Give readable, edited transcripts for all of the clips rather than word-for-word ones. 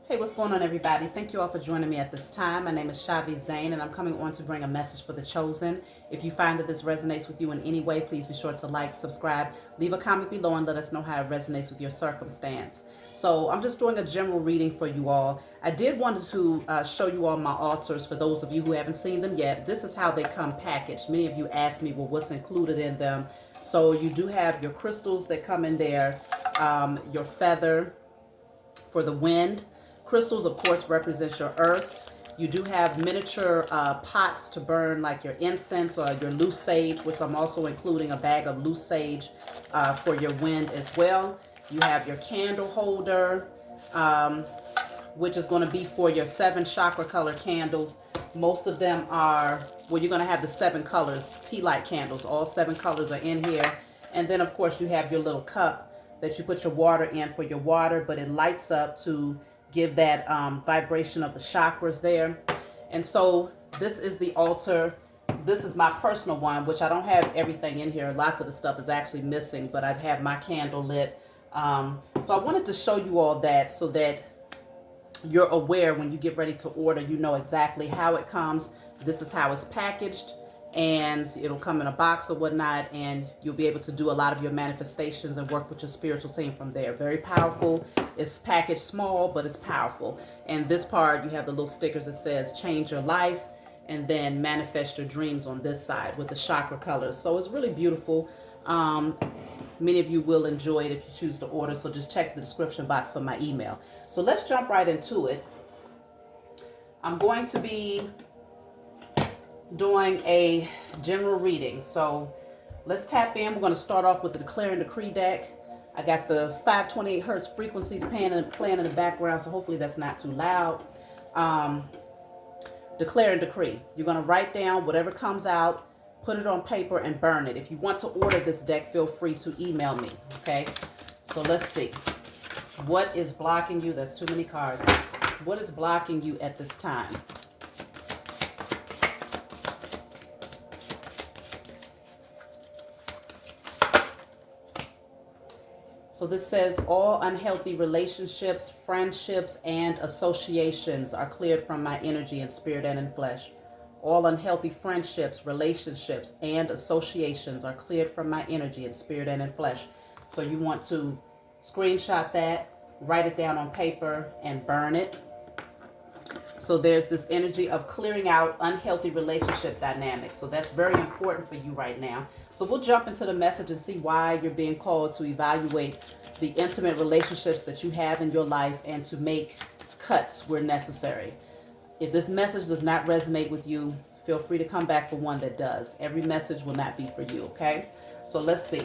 Hey, what's going on, everybody? Thank you all for joining me at this time. My name is Shavi Zane, and I'm coming on to bring a message for the chosen. If you find that this resonates with you in any way, please be sure to like, subscribe, leave a comment below, and let us know how it resonates with your circumstance. So I'm just doing a general reading for you all. I did want to show you all my altars for those of you who haven't seen them yet. This is how they come packaged. Many of you asked me, well, what's included in them? So you do have your crystals that come in there, your feather for the wind. Crystals, of course, represent your earth. You do have miniature pots to burn like your incense or your loose sage, which I'm also including a bag of loose sage for your wind as well. You have your candle holder, which is going to be for your 7 chakra color candles. Most of them are, well, you're going to have the 7 colors, tea light candles. All 7 colors are in here. And then, of course, you have your little cup that you put your water in for your water, but it lights up to give that vibration of the chakras there. And so this is the altar. This is my personal one, which I don't have everything in here. Lots of the stuff is actually missing, but I'd have my candle lit. So I wanted to show you all that so that you're aware when you get ready to order, you know exactly how it comes. This is how it's packaged, and it'll come in a box or whatnot, and you'll be able to do a lot of your manifestations and work with your spiritual team from there. Very powerful. It's packaged small, but it's powerful. And this part, you have the little stickers that says change your life, and then manifest your dreams on this side with the chakra colors. So it's really beautiful. Many of you will enjoy it if you choose to order, so just check the description box for my email. So let's jump right into it. I'm going to be doing a general reading. So let's tap in. We're going to start off with the Declare and Decree deck. I got the 528 hertz frequencies playing in the background, so hopefully that's not too loud. Declare and Decree. You're going to write down whatever comes out, put it on paper, and burn it. If you want to order this deck, feel free to email me, okay? So let's see. What is blocking you? That's too many cards. What is blocking you at this time? So this says all unhealthy relationships, friendships, and associations are cleared from my energy in spirit and in flesh. All unhealthy friendships, relationships, and associations are cleared from my energy in spirit and in flesh. So you want to screenshot that, write it down on paper, and burn it. So there's this energy of clearing out unhealthy relationship dynamics. So that's very important for you right now. So we'll jump into the message and see why you're being called to evaluate the intimate relationships that you have in your life and to make cuts where necessary. If this message does not resonate with you, feel free to come back for one that does. Every message will not be for you, okay? So let's see.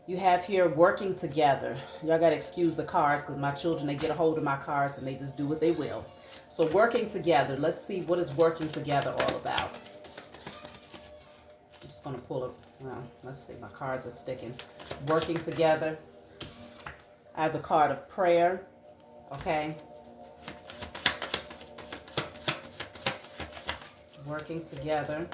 You have here working together. Y'all got to excuse the cards because my children, they get a hold of my cards and they just do what they will. So working together. Let's see what is working together all about. I'm just going to pull it. Well, let's see. My cards are sticking. Working together. I have the card of prayer. Okay. Working together.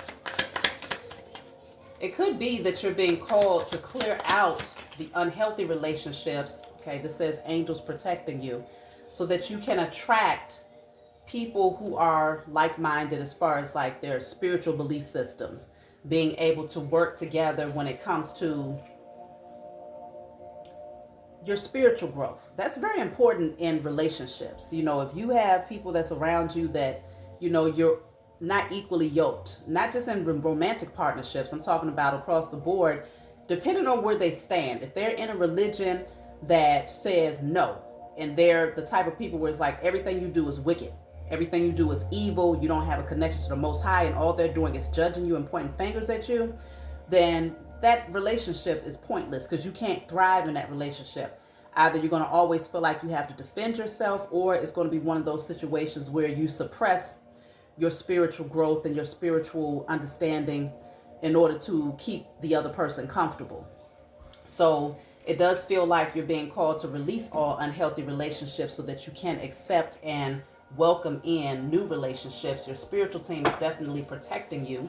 It could be that you're being called to clear out the unhealthy relationships. Okay, this says angels protecting you so that you can attract people who are like-minded as far as like their spiritual belief systems, being able to work together when it comes to your spiritual growth. That's very important in relationships. You know, if you have people that's around you that, you know, you're not equally yoked, not just in romantic partnerships, I'm talking about across the board, depending on where they stand. If they're in a religion that says no, and they're the type of people where it's like everything you do is wicked, everything you do is evil, you don't have a connection to the Most High, and all they're doing is judging you and pointing fingers at you, then that relationship is pointless because you can't thrive in that relationship. Either you're going to always feel like you have to defend yourself, or it's going to be one of those situations where you suppress your spiritual growth and your spiritual understanding in order to keep the other person comfortable. So it does feel like you're being called to release all unhealthy relationships so that you can accept and welcome in new relationships. Your spiritual team is definitely protecting you.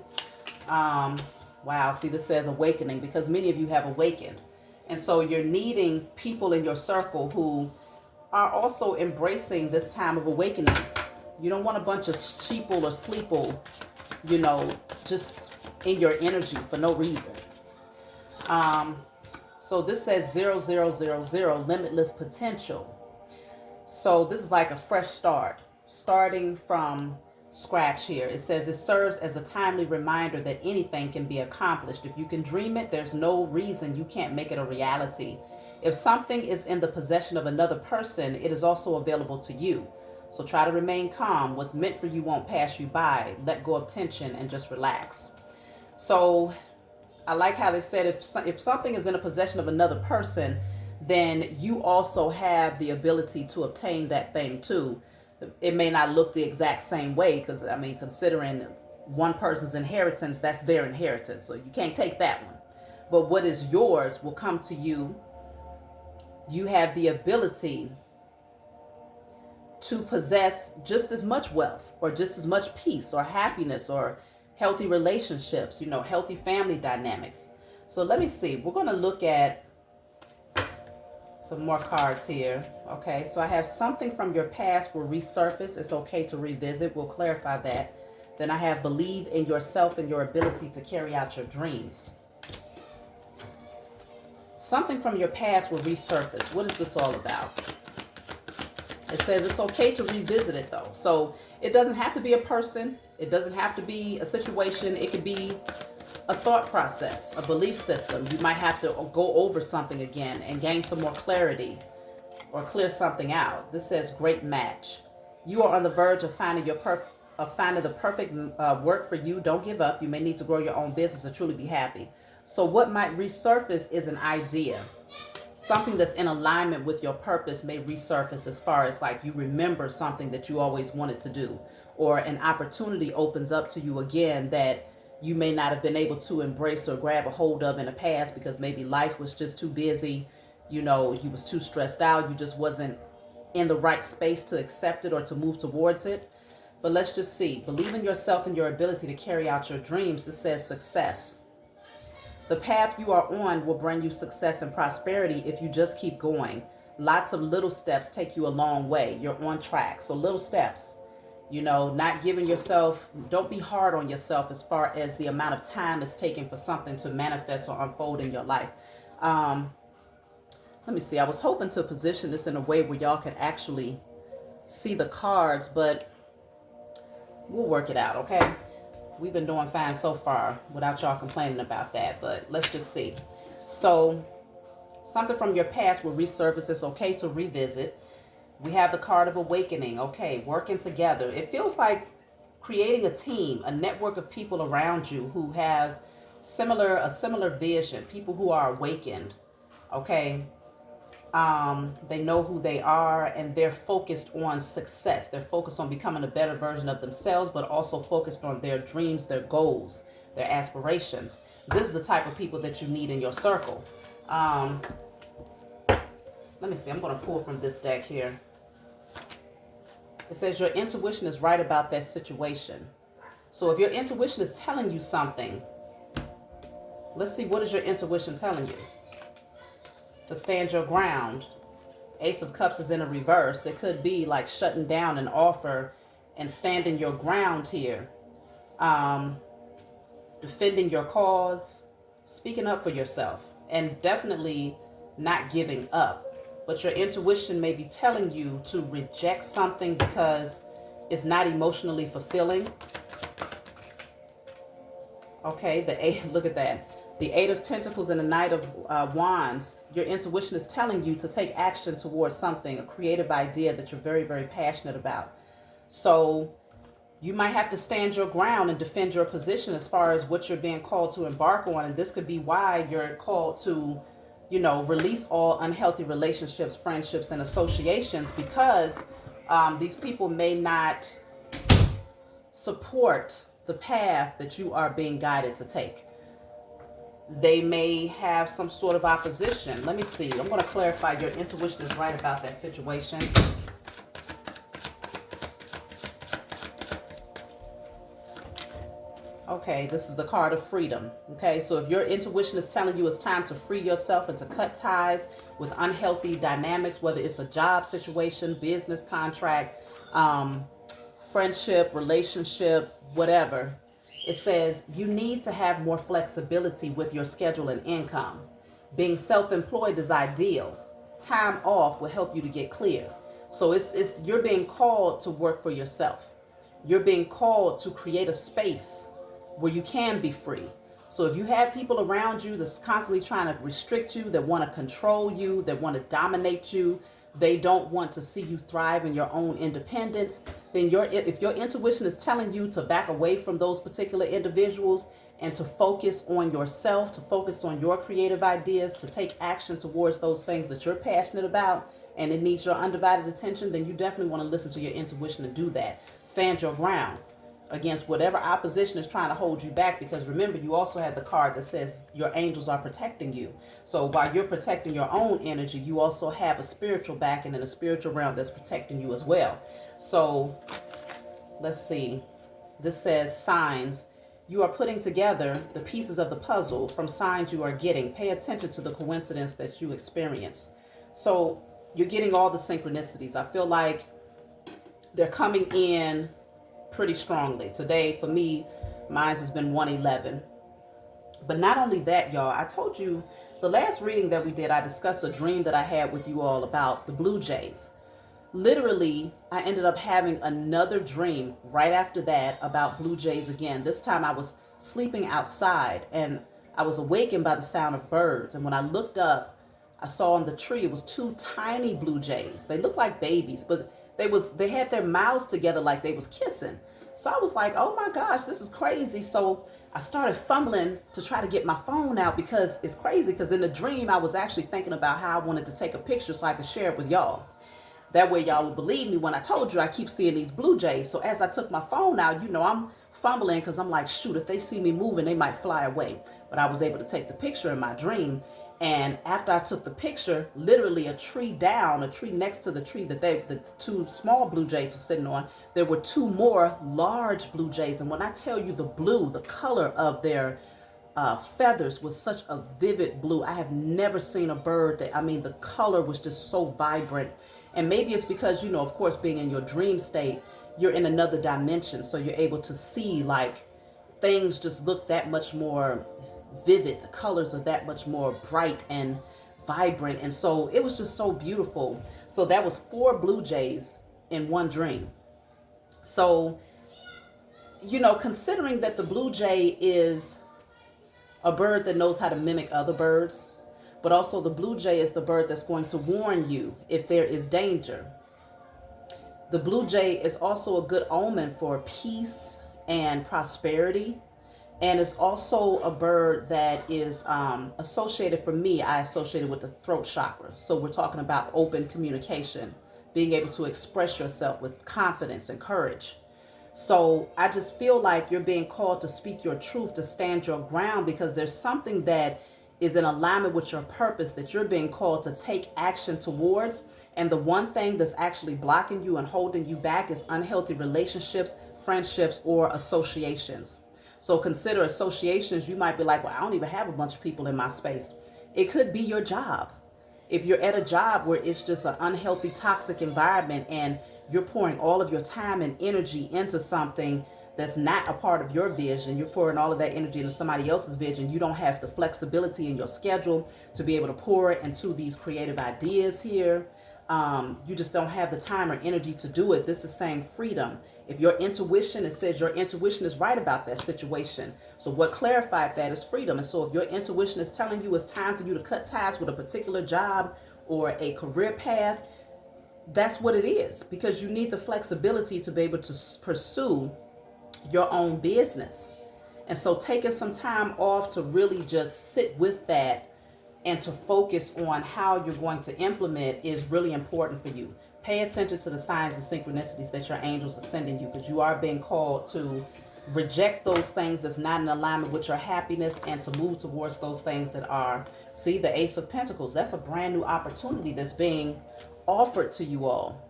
Wow, see, this says awakening because many of you have awakened. And so you're needing people in your circle who are also embracing this time of awakening. You don't want a bunch of sheeple or sleeple, just in your energy for no reason. So this says 0000, limitless potential. So this is like a fresh start, starting from scratch here. It says it serves as a timely reminder that anything can be accomplished. If you can dream it, there's no reason you can't make it a reality. If something is in the possession of another person, it is also available to you. So try to remain calm. What's meant for you won't pass you by. Let go of tension and just relax. So I like how they said if something is in the possession of another person, then you also have the ability to obtain that thing too. It may not look the exact same way because, I mean, considering one person's inheritance, that's their inheritance. So you can't take that one. But what is yours will come to you. You have the ability to possess just as much wealth or just as much peace or happiness or healthy relationships, healthy family dynamics. So let me see. We're going to look at some more cards here. Okay, so I have something from your past will resurface. It's okay to revisit. We'll clarify that. Then I have believe in yourself and your ability to carry out your dreams. Something from your past will resurface. What is this all about? It says it's okay to revisit it though. So it doesn't have to be a person. It doesn't have to be a situation. It could be a thought process, a belief system. You might have to go over something again and gain some more clarity or clear something out. This says great match. You are on the verge of finding the perfect work for you. Don't give up. You may need to grow your own business to truly be happy. So what might resurface is an idea. Something that's in alignment with your purpose may resurface as far as like you remember something that you always wanted to do, or an opportunity opens up to you again that you may not have been able to embrace or grab a hold of in the past because maybe life was just too busy, you was too stressed out, you just wasn't in the right space to accept it or to move towards it. But let's just see. Believe in yourself and your ability to carry out your dreams. This says success. The path you are on will bring you success and prosperity if you just keep going. Lots of little steps take you a long way. You're on track. So little steps, not giving yourself, don't be hard on yourself as far as the amount of time it's taking for something to manifest or unfold in your life. Let me see. I was hoping to position this in a way where y'all could actually see the cards, but we'll work it out, okay? We've been doing fine so far without y'all complaining about that, but let's just see. So something from your past will resurface. It's okay to revisit. We have the card of awakening. Okay, working together. It feels like creating a team, a network of people around you who have a similar vision, people who are awakened. Okay. They know who they are and they're focused on success. They're focused on becoming a better version of themselves, but also focused on their dreams, their goals, their aspirations. This is the type of people that you need in your circle. Let me see. I'm going to pull from this deck here. It says your intuition is right about that situation. So if your intuition is telling you something, let's see, what is your intuition telling you? To stand your ground. Ace of Cups is in a reverse. It could be like shutting down an offer and standing your ground here. Defending your cause, speaking up for yourself, and definitely not giving up. But your intuition may be telling you to reject something because it's not emotionally fulfilling. Okay, look at that. The Eight of Pentacles and the Knight of Wands. Your intuition is telling you to take action towards something, a creative idea that you're very, very passionate about. So you might have to stand your ground and defend your position as far as what you're being called to embark on. And this could be why you're called to, release all unhealthy relationships, friendships, and associations, because these people may not support the path that you are being guided to take. They may have some sort of opposition. Let me see. I'm going to clarify your intuition is right about that situation. Okay, this is the card of freedom. Okay, so if your intuition is telling you it's time to free yourself and to cut ties with unhealthy dynamics, whether it's a job situation, business contract, friendship, relationship, whatever. It says you need to have more flexibility with your schedule and income. Being self-employed is ideal. Time off will help you to get clear. So it's you're being called to work for yourself. You're being called to create a space where you can be free. So if you have people around you that's constantly trying to restrict you, that want to control you, that want to dominate you, they don't want to see you thrive in your own independence, then if your intuition is telling you to back away from those particular individuals and to focus on yourself, to focus on your creative ideas, to take action towards those things that you're passionate about, and it needs your undivided attention, then you definitely want to listen to your intuition and do that. Stand your ground against whatever opposition is trying to hold you back, because remember, you also have the card that says your angels are protecting you. So while you're protecting your own energy, you also have a spiritual backing and a spiritual realm that's protecting you as well. So let's see. This says signs. You are putting together the pieces of the puzzle from signs you are getting. Pay attention to the coincidence that you experience. So you're getting all the synchronicities. I feel like they're coming in pretty strongly. Today, for me, mine has been 111. But not only that, y'all, I told you the last reading that we did, I discussed a dream that I had with you all about the Blue Jays. Literally, I ended up having another dream right after that about Blue Jays again. This time I was sleeping outside and I was awakened by the sound of birds. And when I looked up, I saw on the tree, it was two tiny Blue Jays. They looked like babies, but they had their mouths together like they was kissing. So I was like, oh my gosh, this is crazy. So I started fumbling to try to get my phone out, because it's crazy, because in the dream I was actually thinking about how I wanted to take a picture so I could share it with y'all. That way y'all would believe me when I told you I keep seeing these Blue Jays. So as I took my phone out, I'm fumbling because I'm like, shoot, if they see me moving, they might fly away. But I was able to take the picture in my dream. And after I took the picture, literally a tree next to the tree that the two small Blue Jays were sitting on, there were two more large Blue Jays. And when I tell you the color of their feathers was such a vivid blue. I have never seen a bird the color was just so vibrant. And maybe it's because, of course, being in your dream state, you're in another dimension. So you're able to see like things just look that much more vivid. The colors are that much more bright and vibrant. And so it was just so beautiful. So that was 4 Blue Jays in one dream. So, considering that the Blue Jay is a bird that knows how to mimic other birds, but also the Blue Jay is the bird that's going to warn you if there is danger. The Blue Jay is also a good omen for peace and prosperity. And it's also a bird that is associated, for me, I associated with the throat chakra. So we're talking about open communication, being able to express yourself with confidence and courage. So I just feel like you're being called to speak your truth, to stand your ground, because there's something that is in alignment with your purpose that you're being called to take action towards. And the one thing that's actually blocking you and holding you back is unhealthy relationships, friendships, or associations. So consider associations. You might be like, well, I don't even have a bunch of people in my space. It could be your job. If you're at a job where it's just an unhealthy, toxic environment and you're pouring all of your time and energy into something that's not a part of your vision, you're pouring all of that energy into somebody else's vision, you don't have the flexibility in your schedule to be able to pour it into these creative ideas here. You just don't have the time or energy to do it. This is saying freedom. If your intuition, it says your intuition is right about that situation. So what clarified that is freedom. And so if your intuition is telling you it's time for you to cut ties with a particular job or a career path, that's what it is, because you need the flexibility to be able to pursue your own business. And so taking some time off to really just sit with that and to focus on how you're going to implement is really important for you. Pay attention to the signs and synchronicities that your angels are sending you, because you are being called to reject those things that's not in alignment with your happiness and to move towards those things that are. See, the Ace of Pentacles, that's a brand new opportunity that's being offered to you all.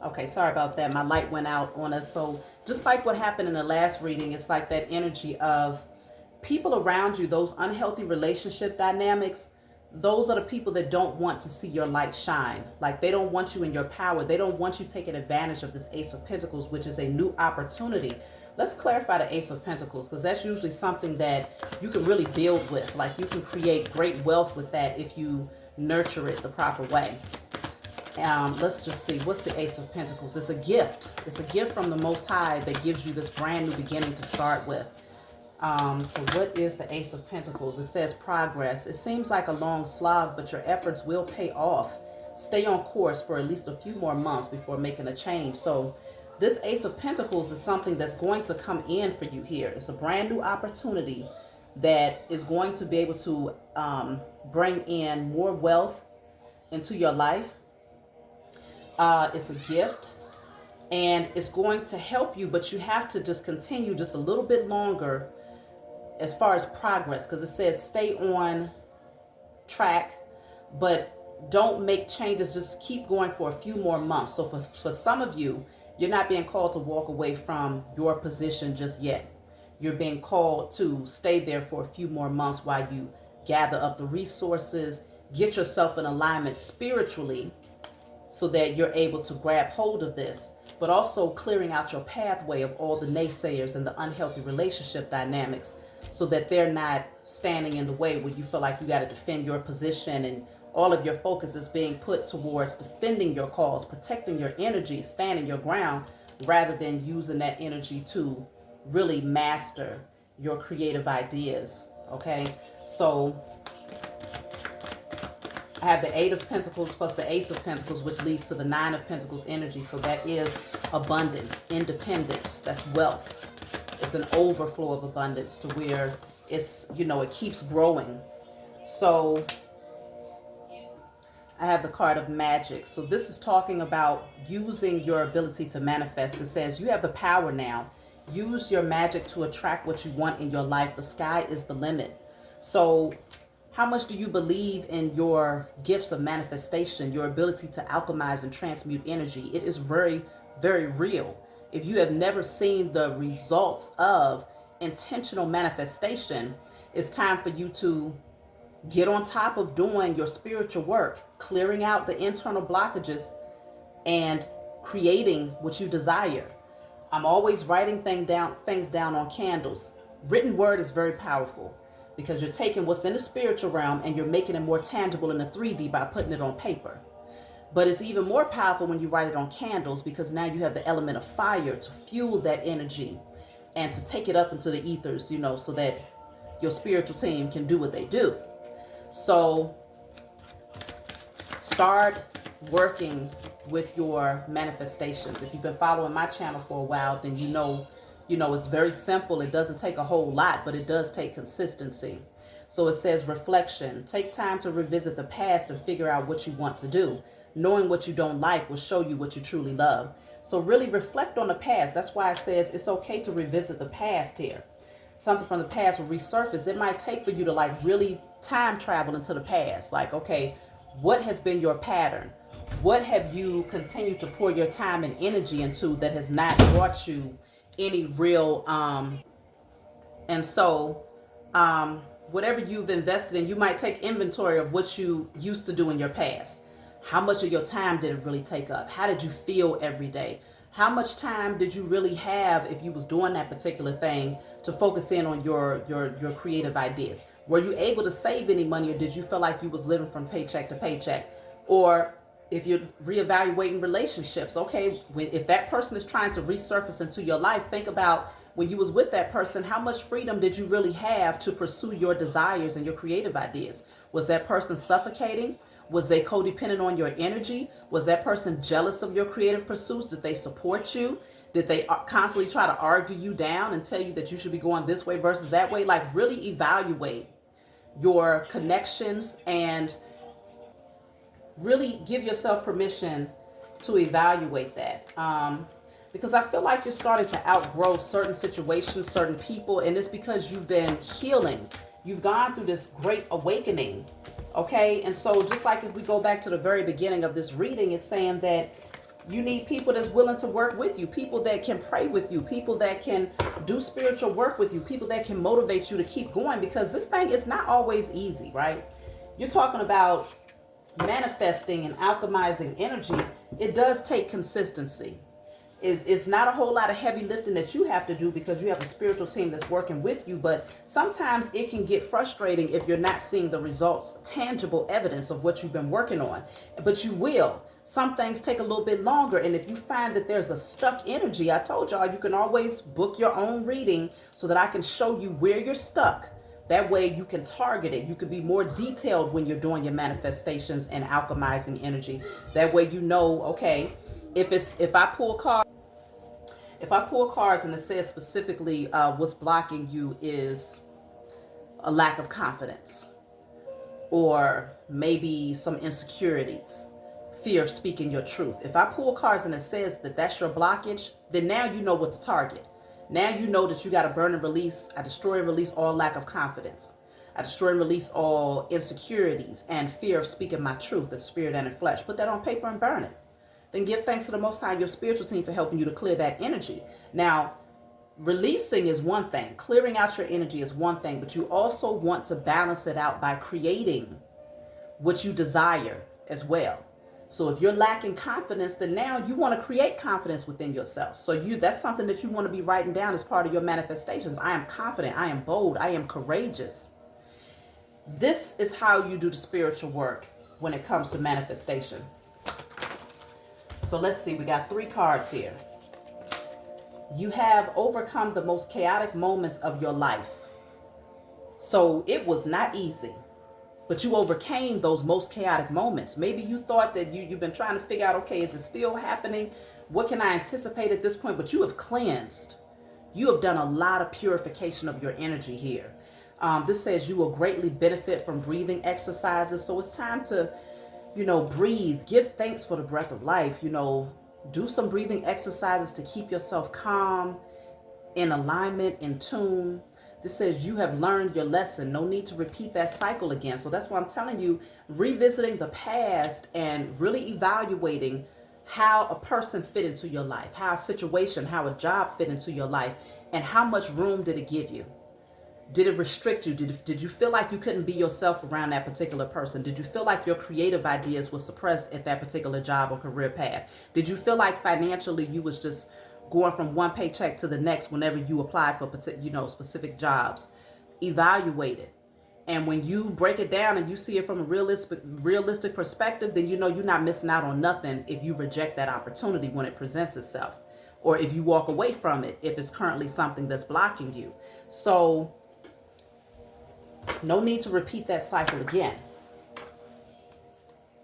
Okay, sorry about that. My light went out on us. So just like what happened in the last reading, it's like that energy of people around you, those unhealthy relationship dynamics, those are the people that don't want to see your light shine. Like, they don't want you in your power. They don't want you taking advantage of this Ace of Pentacles, which is a new opportunity. Let's clarify the Ace of Pentacles, because that's usually something that you can really build with. Like, you can create great wealth with that if you nurture it the proper way. Let's just see, what's the Ace of Pentacles? It's a gift. It's a gift from the Most High that gives you this brand new beginning to start with. So what is the Ace of Pentacles? It says progress. It seems like a long slog, but your efforts will pay off. Stay on course for at least a few more months before making a change. So this Ace of Pentacles is something that's going to come in for you here. It's a brand new opportunity that is going to be able to bring in more wealth into your life. It's a gift, and it's going to help you, but you have to just continue just a little bit longer as far as progress, because it says stay on track, but don't make changes. Just keep going for a few more months. So for some of you, you're not being called to walk away from your position just yet. You're being called to stay there for a few more months while you gather up the resources, get yourself in alignment spiritually so that you're able to grab hold of this, but also clearing out your pathway of all the naysayers and the unhealthy relationship dynamics so that they're not standing in the way where you feel like you got to defend your position and all of your focus is being put towards defending your cause, protecting your energy, standing your ground, rather than using that energy to really master your creative ideas. Okay, so I have the Eight of Pentacles plus the Ace of Pentacles, which leads to the Nine of Pentacles energy. So that is abundance, independence, that's wealth. It's an overflow of abundance to where it's, you know, it keeps growing. So I have the card of magic. So this is talking about using your ability to manifest. It says you have the power now. Use your magic to attract what you want in your life. The sky is the limit. So how much do you believe in your gifts of manifestation, your ability to alchemize and transmute energy? It is very, very real. If you have never seen the results of intentional manifestation, it's time for you to get on top of doing your spiritual work, clearing out the internal blockages and creating what you desire. I'm always writing things down on candles. Written word is very powerful because you're taking what's in the spiritual realm and you're making it more tangible in the 3D by putting it on paper. But it's even more powerful when you write it on candles, because now you have the element of fire to fuel that energy and to take it up into the ethers, you know, so that your spiritual team can do what they do. So start working with your manifestations. If you've been following my channel for a while, then you know it's very simple. It doesn't take a whole lot, but it does take consistency. So it says reflection. Take time to revisit the past and figure out what you want to do. Knowing what you don't like will show you what you truly love. So really reflect on the past. That's why it says it's okay to revisit the past here. Something from the past will resurface. It might take for you to like really time travel into the past. Like, okay, what has been your pattern? What have you continued to pour your time and energy into that has not brought you any real, whatever you've invested in, you might take inventory of what you used to do in your past. How much of your time did it really take up? How did you feel every day? How much time did you really have, if you was doing that particular thing, to focus in on your creative ideas? Were you able to save any money, or did you feel like you was living from paycheck to paycheck? Or if you're reevaluating relationships, okay, if that person is trying to resurface into your life, think about when you was with that person, how much freedom did you really have to pursue your desires and your creative ideas? Was that person suffocating? Was they codependent on your energy? Was that person jealous of your creative pursuits? Did they support you? Did they constantly try to argue you down and tell you that you should be going this way versus that way? Like, really evaluate your connections and really give yourself permission to evaluate that. Because I feel like you're starting to outgrow certain situations, certain people, and it's because you've been healing. You've gone through this great awakening. Okay, and so just like if we go back to the very beginning of this reading, it's saying that you need people that's willing to work with you, people that can pray with you, people that can do spiritual work with you, people that can motivate you to keep going, because this thing is not always easy, right? you're talking about manifesting and alchemizing energy, it does take consistency. It's not a whole lot of heavy lifting that you have to do because you have a spiritual team that's working with you, but sometimes it can get frustrating if you're not seeing the results, tangible evidence of what you've been working on. But you will. Some things take a little bit longer, and if you find that there's a stuck energy, I told y'all you can always book your own reading so that I can show you where you're stuck. That way you can target it. You can be more detailed when you're doing your manifestations and alchemizing energy. That way you know, okay, if I pull cards and it says specifically what's blocking you is a lack of confidence or maybe some insecurities, fear of speaking your truth. If I pull cards and it says that that's your blockage, then now you know what to target. Now you know that you got to burn and release. I destroy and release all lack of confidence. I destroy and release all insecurities and fear of speaking my truth in spirit and in flesh. Put that on paper and burn it. Then give thanks to the Most High, your spiritual team, for helping you to clear that energy. Now, releasing is one thing. Clearing out your energy is one thing. But you also want to balance it out by creating what you desire as well. So if you're lacking confidence, then now you want to create confidence within yourself. So that's something that you want to be writing down as part of your manifestations. I am confident. I am bold. I am courageous. This is how you do the spiritual work when it comes to manifestation. So let's see. We got 3 cards here. You have overcome the most chaotic moments of your life. So it was not easy. But you overcame those most chaotic moments. Maybe you thought that you've been trying to figure out, okay, is it still happening? What can I anticipate at this point? But you have cleansed. You have done a lot of purification of your energy here. This says you will greatly benefit from breathing exercises. So it's time to, breathe. Give thanks for the breath of life. Do some breathing exercises to keep yourself calm, in alignment, in tune. This says you have learned your lesson. No need to repeat that cycle again. So that's why I'm telling you, revisiting the past and really evaluating how a person fit into your life, how a situation, how a job fit into your life, and how much room did it give you? Did it restrict you? Did you feel like you couldn't be yourself around that particular person? Did you feel like your creative ideas were suppressed at that particular job or career path? Did you feel like financially you was just going from one paycheck to the next whenever you applied for specific jobs? Evaluate it. And when you break it down and you see it from a realistic perspective, then you're not missing out on nothing if you reject that opportunity when it presents itself, or if you walk away from it if it's currently something that's blocking you. So no need to repeat that cycle again.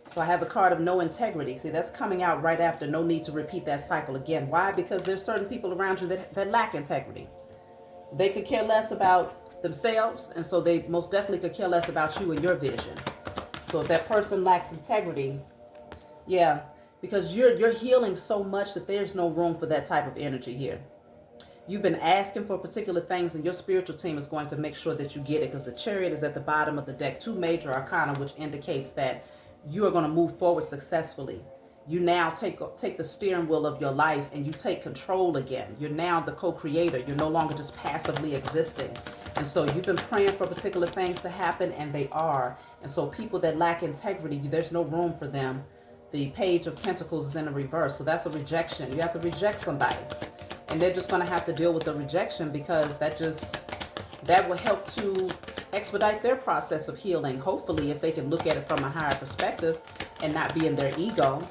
So I have the card of no integrity. See, that's coming out right after no need to repeat that cycle again. Why? Because there's certain people around you that lack integrity. They could care less about themselves, and so they most definitely could care less about you and your vision. So if that person lacks integrity, because you're healing so much that there's no room for that type of energy here. You've been asking for particular things, and your spiritual team is going to make sure that you get it, because the Chariot is at the bottom of the deck, 2 major arcana, which indicates that you are going to move forward successfully. You now take the steering wheel of your life and you take control again. You're now the co-creator. You're no longer just passively existing. And so you've been praying for particular things to happen, and they are. And so people that lack integrity, there's no room for them. The Page of Pentacles is in the reverse. So that's a rejection. You have to reject somebody. And they're just going to have to deal with the rejection, because that will help to expedite their process of healing. Hopefully, if they can look at it from a higher perspective and not be in their ego,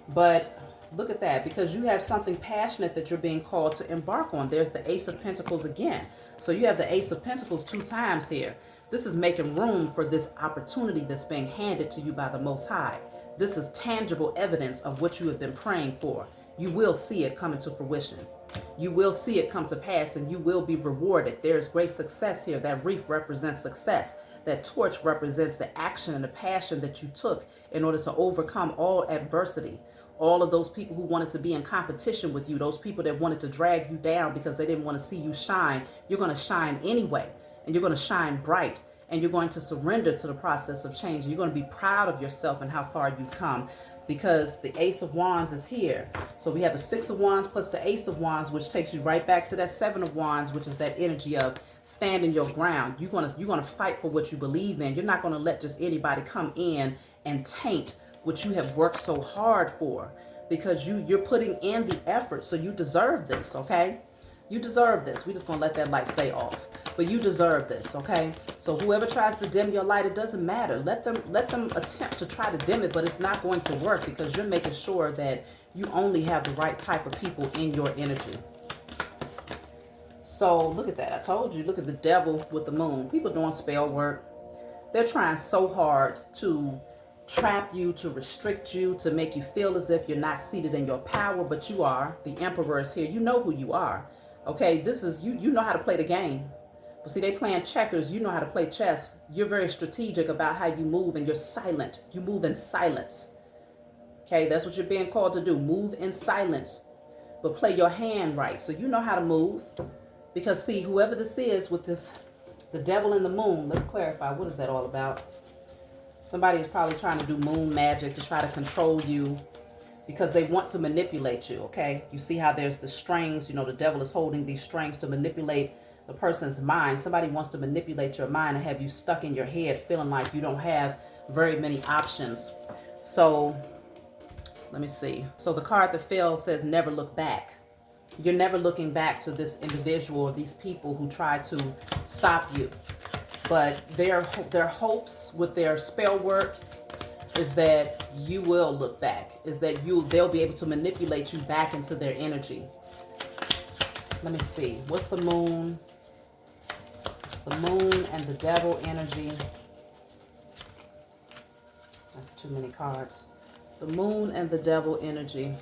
But look at that, because you have something passionate that you're being called to embark on. There's the Ace of Pentacles again. So you have the Ace of Pentacles 2 times here. This is making room for this opportunity that's being handed to you by the Most High. This is tangible evidence of what you have been praying for. You will see it come into fruition. You will see it come to pass, and you will be rewarded. There's great success here. That wreath represents success. That torch represents the action and the passion that you took in order to overcome all adversity. All of those people who wanted to be in competition with you, those people that wanted to drag you down because they didn't want to see you shine, you're going to shine anyway. And you're going to shine bright. And you're going to surrender to the process of change. You're going to be proud of yourself and how far you've come, because the Ace of Wands is here. So we have the 6 of Wands plus the Ace of Wands, which takes you right back to that 7 of Wands, which is that energy of stand in your ground. You're gonna fight for what you believe in. You're not gonna let just anybody come in and taint what you have worked so hard for, because you're putting in the effort. So you deserve this, okay? You deserve this. We're just gonna let that light stay off. But you deserve this, okay? So whoever tries to dim your light, it doesn't matter. Let them attempt to try to dim it, but it's not going to work, because you're making sure that you only have the right type of people in your energy. So look at that. I told you, look at the devil with the moon. People doing spell work. They're trying so hard to trap you, to restrict you, to make you feel as if you're not seated in your power, but you are. The Emperor is here. You know who you are. Okay, this is you know how to play the game. But see, they playing checkers. You know how to play chess. You're very strategic about how you move, and you're silent. You move in silence. Okay, that's what you're being called to do. Move in silence, but play your hand right. So you know how to move. Because see, whoever this is with this, the devil in the moon, let's clarify, what is that all about? Somebody is probably trying to do moon magic to try to control you, because they want to manipulate you, okay? You see how there's the strings, you know, the devil is holding these strings to manipulate the person's mind. Somebody wants to manipulate your mind and have you stuck in your head feeling like you don't have very many options. So, let me see. So the card that fell says never look back. You're never looking back to this individual or these people who try to stop you. But their hopes with their spell work is that you will look back, is that they'll be able to manipulate you back into their energy. Let me see. What's the moon? The moon and the devil energy. That's too many cards. The moon and the devil energy.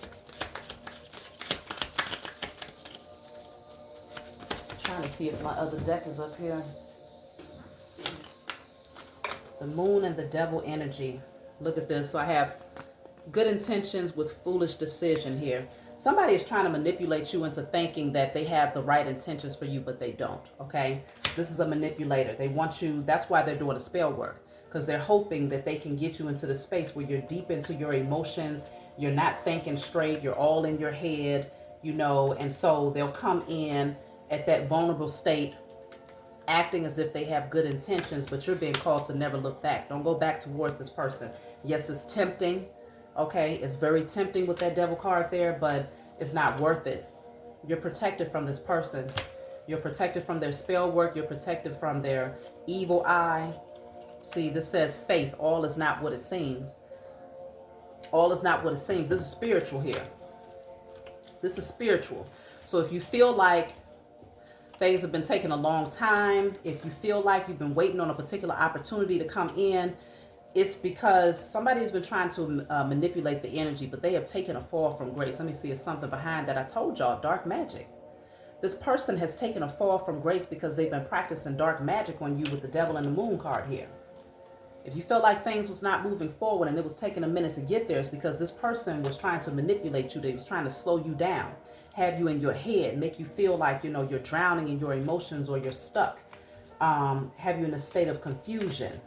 I'm trying to see if my other deck is up here. The moon and the devil energy. Look at this. So I have good intentions with foolish decision here. Somebody is trying to manipulate you into thinking that they have the right intentions for you, but they don't, okay? This is a manipulator. They want you, that's why they're doing a spell work, because they're hoping that they can get you into the space where you're deep into your emotions, you're not thinking straight, you're all in your head, you know, and so they'll come in at that vulnerable state, acting as if they have good intentions, but you're being called to never look back. Don't go back towards this person. Yes, it's tempting. Okay, it's very tempting with that devil card there, but it's not worth it. You're protected from this person. You're protected from their spell work. You're protected from their evil eye. See, this says faith. All is not what it seems. All is not what it seems. This is spiritual here. This is spiritual. So if you feel like things have been taking a long time, if you feel like you've been waiting on a particular opportunity to come in, it's because somebody has been trying to manipulate the energy, but they have taken a fall from grace. Let me see, it's something behind that. I told y'all, dark magic. This person has taken a fall from grace because they've been practicing dark magic on you with the devil and the moon card here. If you felt like things was not moving forward and it was taking a minute to get there, it's because this person was trying to manipulate you. They was trying to slow you down, have you in your head, make you feel like, you know, you're drowning in your emotions or you're stuck, have you in a state of confusion.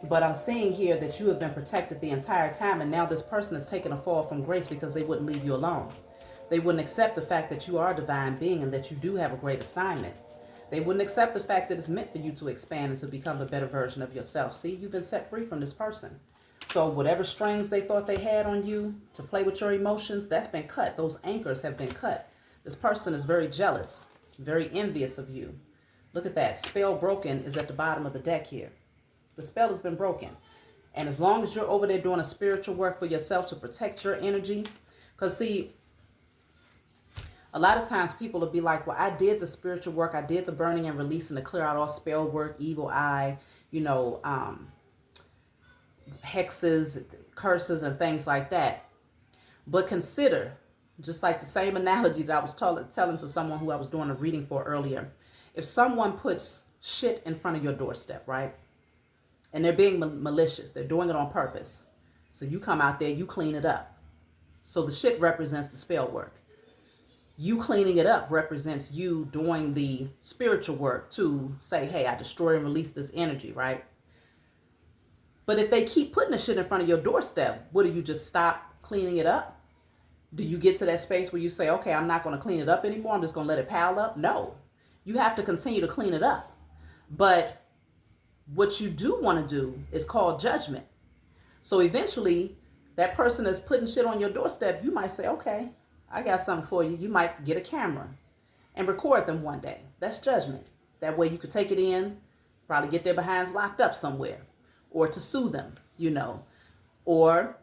But I'm seeing here that you have been protected the entire time, and now this person is taking a fall from grace because they wouldn't leave you alone. They wouldn't accept the fact that you are a divine being and that you do have a great assignment. They wouldn't accept the fact that it's meant for you to expand and to become a better version of yourself. See, you've been set free from this person. So whatever strings they thought they had on you to play with your emotions, that's been cut. Those anchors have been cut. This person is very jealous, very envious of you. Look at that. Spell broken is at the bottom of the deck here. The spell has been broken. And as long as you're over there doing a spiritual work for yourself to protect your energy, because see, a lot of times people will be like, well, I did the spiritual work. I did the burning and releasing to clear out all spell work, evil eye, you know, hexes, curses, and things like that. But consider, just like the same analogy that I was telling to someone who I was doing a reading for earlier. If someone puts shit in front of your doorstep, right? And they're being malicious. They're doing it on purpose. So you come out there, you clean it up. So the shit represents the spell work. You cleaning it up represents you doing the spiritual work to say, hey, I destroy and release this energy, right? But if they keep putting the shit in front of your doorstep, what do you just stop cleaning it up? Do you get to that space where you say, okay, I'm not going to clean it up anymore. I'm just going to let it pile up? No. You have to continue to clean it up. But what you do want to do is call judgment. So eventually, that person that's putting shit on your doorstep, you might say, okay, I got something for you. You might get a camera and record them one day. That's judgment. That way you could take it in, probably get their behinds locked up somewhere, or to sue them, or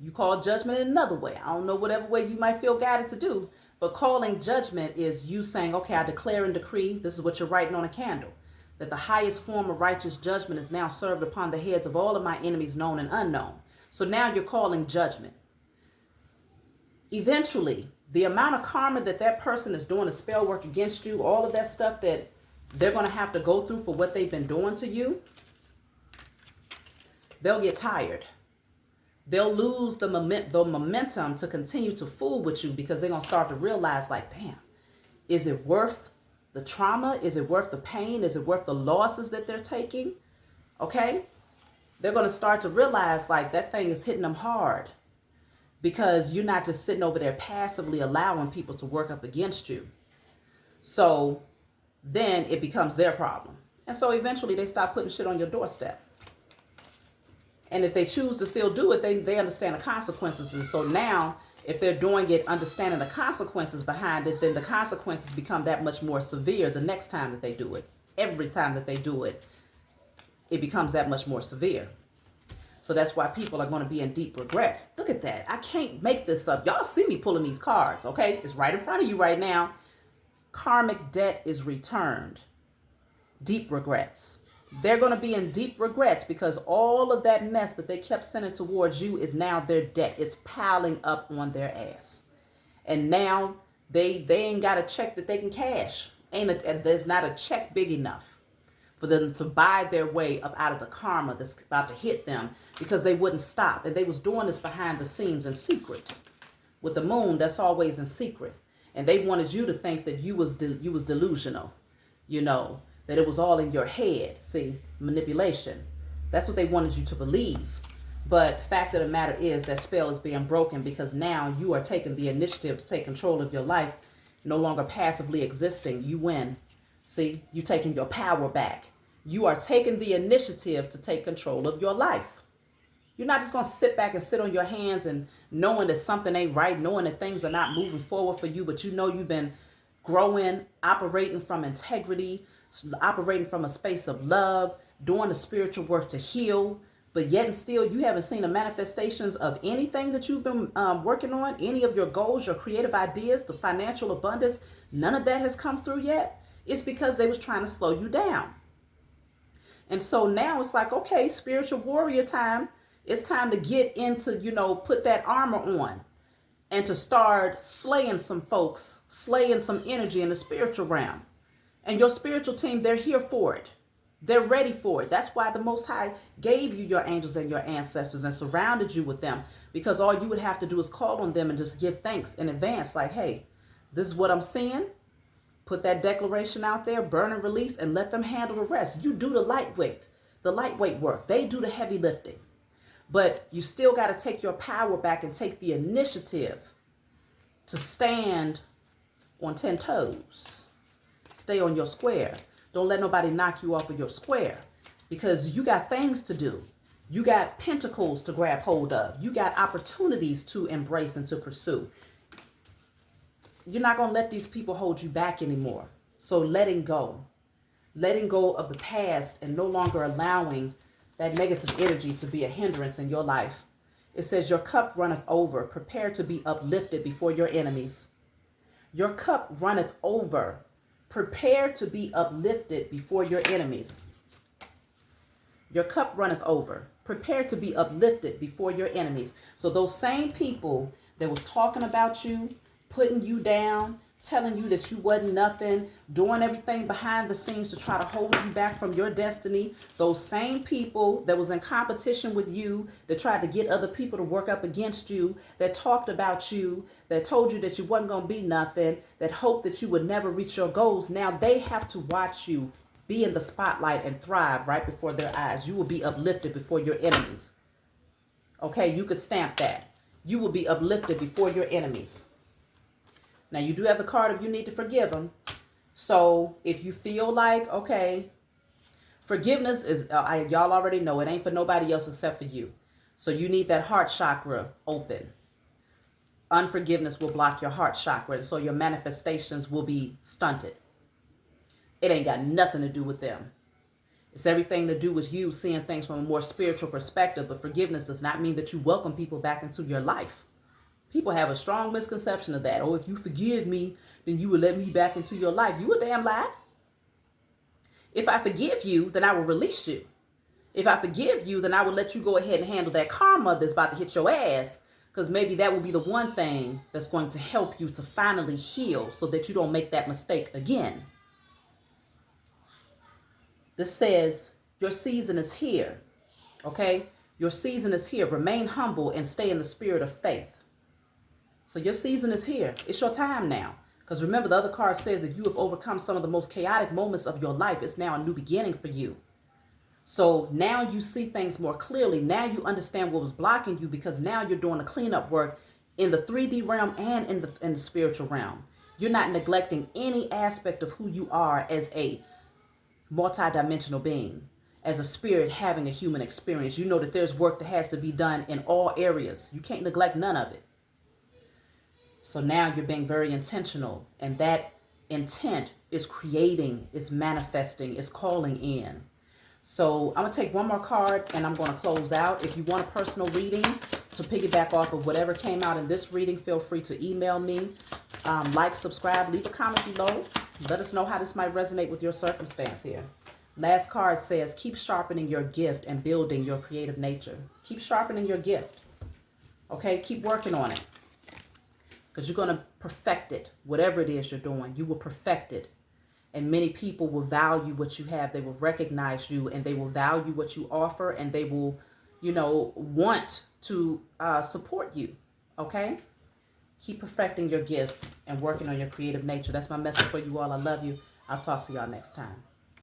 you call judgment in another way. I don't know, whatever way you might feel guided to do, but calling judgment is you saying, okay, I declare and decree, this is what you're writing on a candle, that the highest form of righteous judgment is now served upon the heads of all of my enemies, known and unknown. So now you're calling judgment. Eventually, the amount of karma that person is doing, the spell work against you, all of that stuff that they're going to have to go through for what they've been doing to you, they'll get tired. They'll lose the momentum to continue to fool with you, because they're going to start to realize, like, damn, is it worth the trauma? Is it worth the pain? Is it worth the losses that they're taking? Okay? They're going to start to realize, like, that thing is hitting them hard, because you're not just sitting over there passively allowing people to work up against you. So then it becomes their problem. And so eventually they stop putting shit on your doorstep. And if they choose to still do it, they understand the consequences. And so now, if they're doing it, understanding the consequences behind it, then the consequences become that much more severe the next time that they do it. Every time that they do it, it becomes that much more severe. So that's why people are going to be in deep regrets. Look at that. I can't make this up. Y'all see me pulling these cards, okay? It's right in front of you right now. Karmic debt is returned. Deep regrets. They're going to be in deep regrets because all of that mess that they kept sending towards you is now their debt. It's piling up on their ass. And now they ain't got a check that they can cash. There's not a check big enough for them to buy their way up out of the karma that's about to hit them, because they wouldn't stop. And they was doing this behind the scenes in secret. With the moon, that's always in secret. And they wanted you to think that you was delusional, that it was all in your head. See, manipulation. That's what they wanted you to believe. But fact of the matter is that spell is being broken, because now you are taking the initiative to take control of your life, no longer passively existing. You win. See, you taking your power back. You are taking the initiative to take control of your life. You're not just going to sit back and sit on your hands and knowing that something ain't right, knowing that things are not moving forward for you, but you've been growing, operating from integrity, operating from a space of love, doing the spiritual work to heal, but yet and still you haven't seen the manifestations of anything that you've been working on, any of your goals, your creative ideas, the financial abundance. None of that has come through yet. It's because they was trying to slow you down. And so now it's like, okay, spiritual warrior time. It's time to get into, put that armor on and to start slaying some folks, slaying some energy in the spiritual realm. And your spiritual team, they're here for it. They're ready for it. That's why the Most High gave you your angels and your ancestors and surrounded you with them, because all you would have to do is call on them and just give thanks in advance. Like, hey, this is what I'm seeing. Put that declaration out there, burn and release, and let them handle the rest. You do the lightweight work. They do the heavy lifting. But you still got to take your power back and take the initiative to stand on 10 toes. Stay on your square. Don't let nobody knock you off of your square, because you got things to do. You got pentacles to grab hold of. You got opportunities to embrace and to pursue. You're not going to let these people hold you back anymore. So letting go of the past and no longer allowing that negative energy to be a hindrance in your life. It says, your cup runneth over. Prepare to be uplifted before your enemies. Your cup runneth over. Prepare to be uplifted before your enemies. Your cup runneth over. Prepare to be uplifted before your enemies. So those same people that was talking about you, putting you down, telling you that you wasn't nothing, doing everything behind the scenes to try to hold you back from your destiny, those same people that was in competition with you, that tried to get other people to work up against you, that talked about you, that told you that you wasn't going to be nothing, that hoped that you would never reach your goals, now they have to watch you be in the spotlight and thrive right before their eyes. You will be uplifted before your enemies. Okay, you could stamp that. You will be uplifted before your enemies. Now, you do have the card if you need to forgive them. So if you feel like, okay, forgiveness is, y'all already know it ain't for nobody else except for you. So you need that heart chakra open. Unforgiveness will block your heart chakra, and so your manifestations will be stunted. It ain't got nothing to do with them. It's everything to do with you seeing things from a more spiritual perspective. But forgiveness does not mean that you welcome people back into your life. People have a strong misconception of that. Oh, if you forgive me, then you will let me back into your life. You a damn lie. If I forgive you, then I will release you. If I forgive you, then I will let you go ahead and handle that karma that's about to hit your ass. Because maybe that will be the one thing that's going to help you to finally heal so that you don't make that mistake again. This says your season is here. Okay? Your season is here. Remain humble and stay in the spirit of faith. So your season is here. It's your time now. Because remember, the other card says that you have overcome some of the most chaotic moments of your life. It's now a new beginning for you. So now you see things more clearly. Now you understand what was blocking you, because now you're doing the cleanup work in the 3D realm and in the spiritual realm. You're not neglecting any aspect of who you are as a multidimensional being, as a spirit having a human experience. You know that there's work that has to be done in all areas. You can't neglect none of it. So now you're being very intentional, and that intent is creating, is manifesting, is calling in. So I'm going to take one more card and I'm going to close out. If you want a personal reading to piggyback off of whatever came out in this reading, feel free to email me. Like, subscribe, leave a comment below. Let us know how this might resonate with your circumstance here. Last card says, keep sharpening your gift and building your creative nature. Keep sharpening your gift. Okay, keep working on it. Because you're going to perfect it. Whatever it is you're doing, you will perfect it. And many people will value what you have. They will recognize you, and they will value what you offer, and they will, want to support you. Okay? Keep perfecting your gift and working on your creative nature. That's my message for you all. I love you. I'll talk to y'all next time.